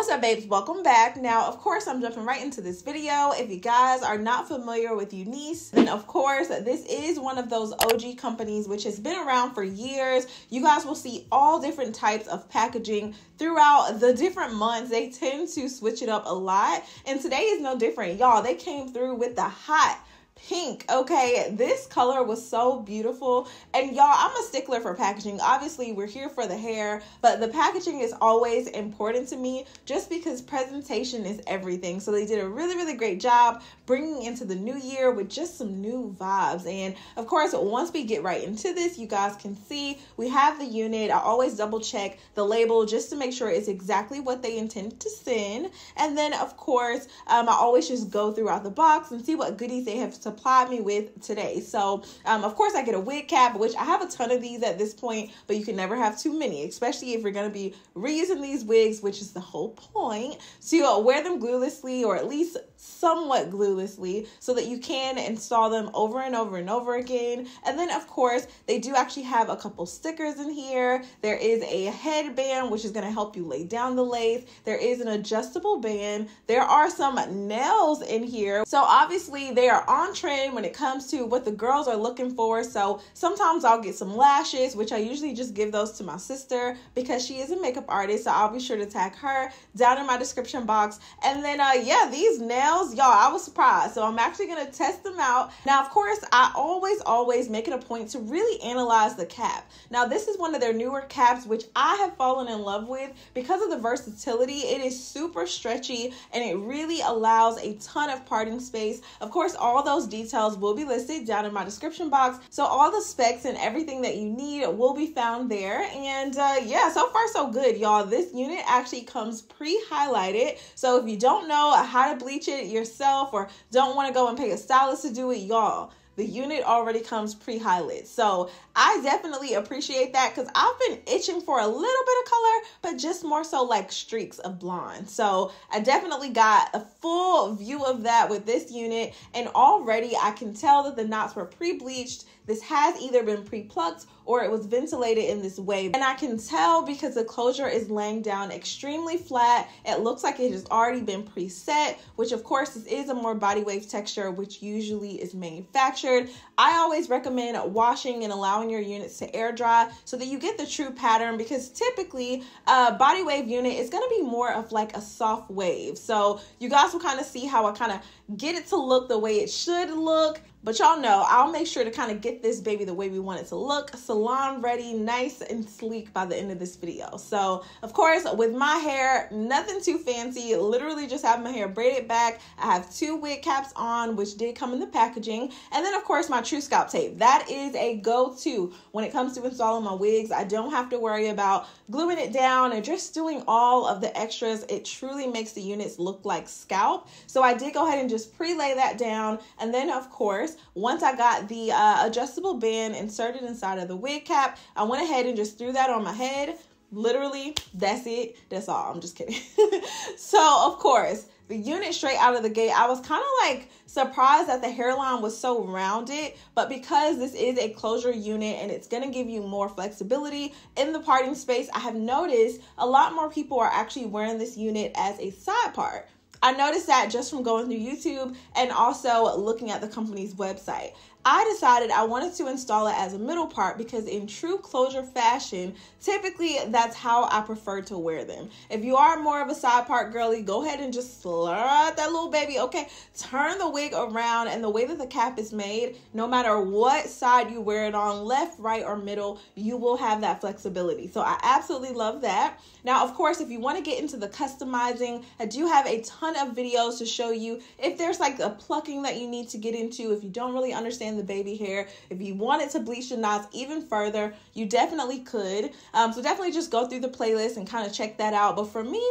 What's up, babes? Welcome back. Now, of course, I'm jumping right into this video. If you guys are not familiar with UNice, then of course, this is one of those OG companies which has been around for years. You guys will see all different types of packaging throughout the different months. They tend to switch it up a lot, and today is no different. Y'all, they came through with the hot pink. Okay, this color was so beautiful, and y'all, I'm a stickler for packaging. Obviously, we're here for the hair, but the packaging is always important to me just because presentation is everything. So they did a really great job bringing into the new year with just some new vibes. And of course, once we get right into this, you guys can see we have the unit. I always double check the label just to make sure it's exactly what they intended to send. And then of course, I always just go throughout the box and see what goodies they have supplied me with today. So of course, I get a wig cap, which I have a ton of these at this point, but you can never have too many, especially if you're going to be reusing these wigs, which is the whole point, to wear them gluelessly, or at least somewhat gluelessly, so that you can install them over and over and over again. And then of course, they do actually have a couple stickers in here. There is a headband, which is going to help you lay down the lace. There is an adjustable band. There are some nails in here. So obviously they are on trend when it comes to what the girls are looking for. So sometimes I'll get some lashes, which I usually just give those to my sister because she is a makeup artist. So I'll be sure to tag her down in my description box. And then yeah, these nails, y'all, I was surprised. So I'm actually going to test them out. Now, of course, I always make it a point to really analyze the cap. Now, this is one of their newer caps, which I have fallen in love with because of the versatility. It is super stretchy and it really allows a ton of parting space. Of course, all those details will be listed down in my description box. So all the specs and everything that you need will be found there. And yeah, so far so good, y'all. This unit actually comes pre-highlighted. So if you don't know how to bleach it yourself or don't want to go and pay a stylist to do it, y'all, the unit already comes pre-highlighted. So I definitely appreciate that because I've been itching for a little bit of color, but just more so like streaks of blonde. So I definitely got a full view of that with this unit, and already I can tell that the knots were pre-bleached. This has either been pre-plucked or it was ventilated in this way. And I can tell because the closure is laying down extremely flat. It looks like it has already been preset, which of course this is a more body wave texture, which usually is manufactured. I always recommend washing and allowing your units to air dry so that you get the true pattern, because typically a body wave unit is going to be more of like a soft wave. So you guys will kind of see how I kind of get it to look the way it should look. But y'all know I'll make sure to kind of get this baby the way we want it to look, salon ready, nice and sleek by the end of this video. So of course, with my hair, nothing too fancy, literally just have my hair braided back. I have 2 wig caps on, which did come in the packaging. And then of course my True Scalp tape. That is a go-to when it comes to installing my wigs. I don't have to worry about gluing it down and just doing all of the extras. It truly makes the units look like scalp. So I did go ahead and just pre-lay that down. And then of course, once I got the adjustable band inserted inside of the wig cap, I went ahead and just threw that on my head. Literally, that's it. That's all. I'm just kidding. So, of course, the unit straight out of the gate, I was kind of like surprised that the hairline was so rounded, but because this is a closure unit and it's going to give you more flexibility in the parting space, I have noticed a lot more people are actually wearing this unit as a side part. I noticed that just from going through YouTube and also looking at the company's website. I decided I wanted to install it as a middle part because in true closure fashion, typically that's how I prefer to wear them. If you are more of a side part girly, go ahead and just slide that little baby, okay? Turn the wig around, and the way that the cap is made, no matter what side you wear it on, left, right, or middle, you will have that flexibility. So I absolutely love that. Now, of course, if you want to get into the customizing, I do have a ton of videos to show you if there's like a plucking that you need to get into, if you don't really understand the baby hair, if you wanted to bleach the knots even further, you definitely could. So definitely just go through the playlist and kind of check that out. But for me,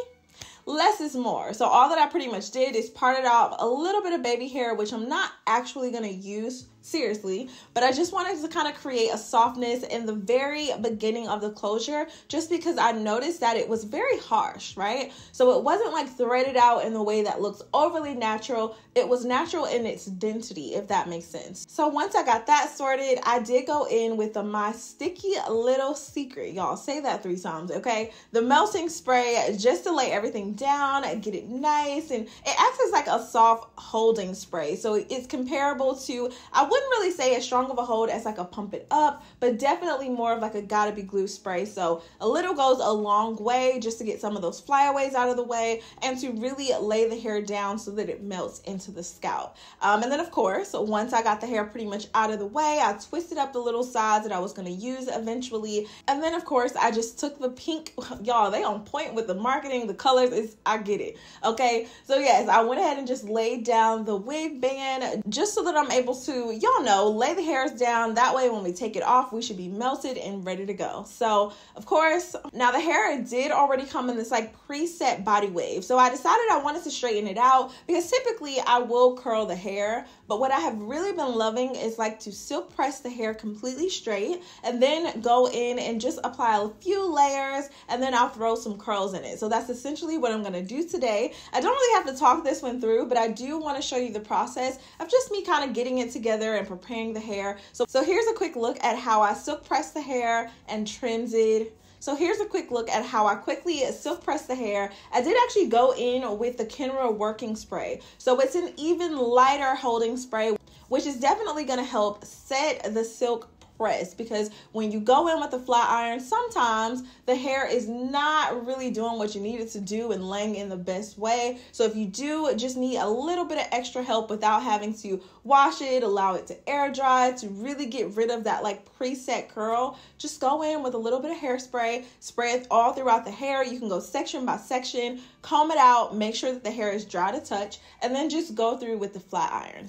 less is more. So all that I pretty much did is parted out a little bit of baby hair, which I'm not actually going to use seriously, but I just wanted to kind of create a softness in the very beginning of the closure, just because I noticed that it was very harsh, right? So it wasn't like threaded out in the way that looks overly natural. It was natural in its density, if that makes sense. So once I got that sorted, I did go in with my sticky little secret. Y'all, say that 3 times, okay? The melting spray, just to lay everything down and get it nice, and it acts as like a soft holding spray. So it's comparable to, I wouldn't really say as strong of a hold as like a pump it up, but definitely more of like a gotta be glue spray. So a little goes a long way, just to get some of those flyaways out of the way and to really lay the hair down so that it melts into the scalp. And then of course, once I got the hair pretty much out of the way, I twisted up the little sides that I was going to use eventually. And then of course, I just took the pink, y'all, they on point with the marketing, the colors, I get it. Okay, so yes, I went ahead and just laid down the wig band just so that I'm able to, y'all know, lay the hairs down. That way when we take it off, we should be melted and ready to go. So of course, now the hair did already come in this like preset body wave. So I decided I wanted to straighten it out because typically I will curl the hair, but what I have really been loving is like to silk press the hair completely straight and then go in and just apply a few layers, and then I'll throw some curls in it. So that's essentially what I'm going to do today. I don't really have to talk this one through, but I do want to show you the process of just me kind of getting it together and preparing the hair. So here's a quick look at how I silk press the hair and trims it. So here's a quick look at how I quickly silk press the hair. I did actually go in with the Kenra working spray. So it's an even lighter holding spray, which is definitely going to help set the silk press, because when you go in with the flat iron, sometimes the hair is not really doing what you need it to do and laying in the best way. So if you do just need a little bit of extra help without having to wash it, allow it to air dry, to really get rid of that like preset curl, just go in with a little bit of hairspray, spray it all throughout the hair. You can go section by section, comb it out, make sure that the hair is dry to touch, and then just go through with the flat iron.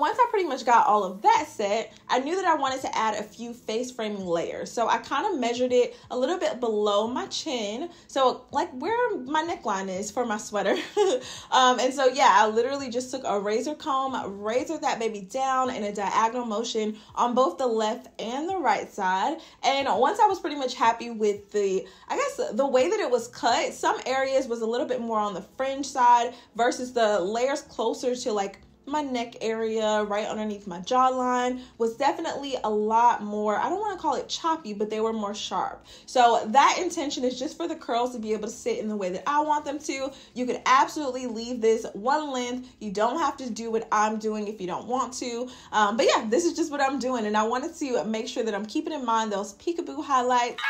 once I pretty much got all of that set, I knew that I wanted to add a few face framing layers. So I kind of measured it a little bit below my chin, so like where my neckline is for my sweater. And so yeah, I literally just took a razor comb, razored that baby down in a diagonal motion on both the left and the right side. And once I was pretty much happy with the way that it was cut, some areas was a little bit more on the fringe side versus the layers closer to like my neck area right underneath my jawline was definitely a lot more, I don't want to call it choppy, but they were more sharp. So that intention is just for the curls to be able to sit in the way that I want them to. You could absolutely leave this one length. You don't have to do what I'm doing if you don't want to. But yeah, this is just what I'm doing, and I wanted to make sure that I'm keeping in mind those peekaboo highlights.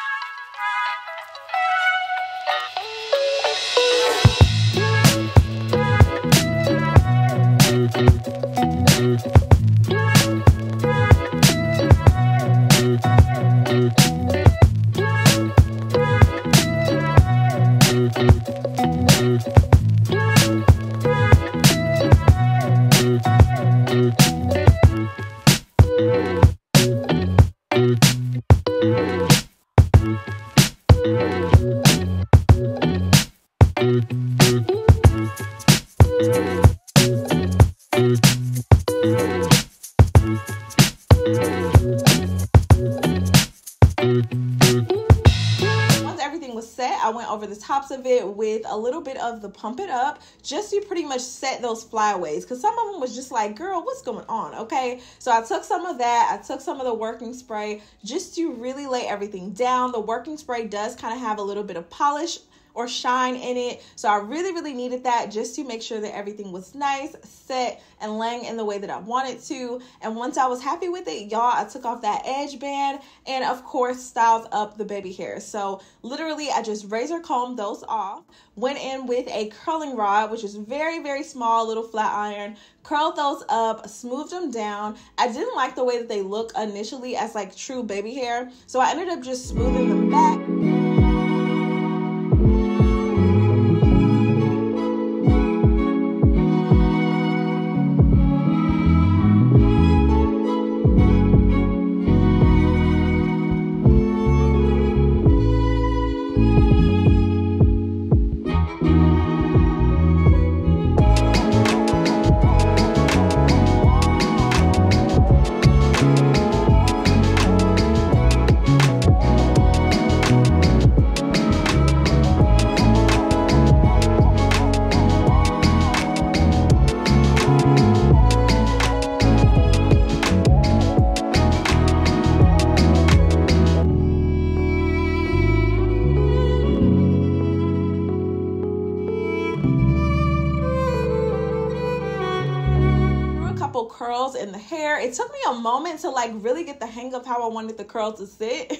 I went over the tops of it with a little bit of the Pump It Up just to pretty much set those flyaways, because some of them was just like, girl, what's going on? Okay, so I took some of that, I took some of the working spray just to really lay everything down. The working spray does kind of have a little bit of polish or shine in it, so I really needed that just to make sure that everything was nice, set, and laying in the way that I wanted to. And once I was happy with it, y'all, I took off that edge band and of course styled up the baby hair. So literally I just razor combed those off, went in with a curling rod, which is very small, little flat iron, curled those up, smoothed them down. I didn't like the way that they look initially as like true baby hair, so I ended up just smoothing them back. Curls in the hair. It took me a moment to like really get the hang of how I wanted the curl to sit.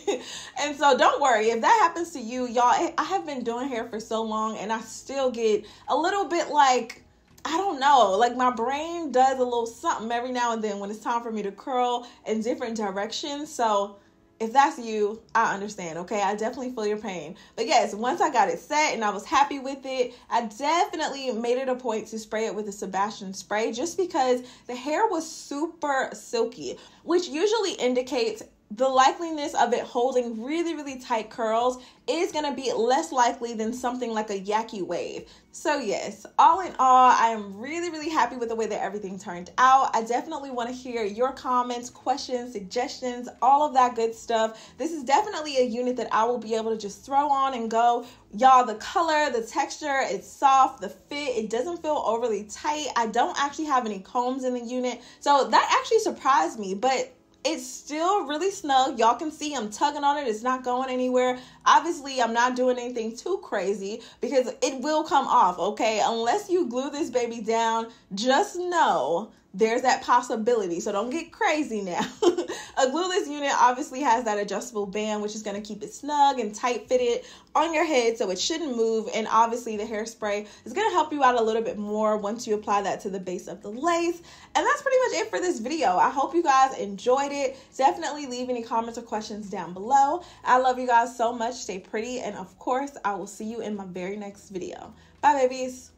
And so don't worry if that happens to you, y'all. I have been doing hair for so long and I still get a little bit like, I don't know, like my brain does a little something every now and then when it's time for me to curl in different directions. So if that's you, I understand, okay? I definitely feel your pain. But yes, once I got it set and I was happy with it, I definitely made it a point to spray it with a Sebastian spray just because the hair was super silky, which usually indicates the likeliness of it holding really tight curls is going to be less likely than something like a yucky wave. So yes, all in all, I am really happy with the way that everything turned out. I definitely want to hear your comments, questions, suggestions, all of that good stuff. This is definitely a unit that I will be able to just throw on and go. Y'all, the color, the texture, it's soft, the fit, it doesn't feel overly tight. I don't actually have any combs in the unit, so that actually surprised me, but it's still really snug. Y'all can see I'm tugging on it. It's not going anywhere. Obviously, I'm not doing anything too crazy because it will come off, okay? Unless you glue this baby down, just know there's that possibility. So don't get crazy now. A glueless unit obviously has that adjustable band, which is going to keep it snug and tight fitted on your head so it shouldn't move. And obviously the hairspray is going to help you out a little bit more once you apply that to the base of the lace. And that's pretty much it for this video. I hope you guys enjoyed it. Definitely leave any comments or questions down below. I love you guys so much. Stay pretty. And of course, I will see you in my very next video. Bye, babies.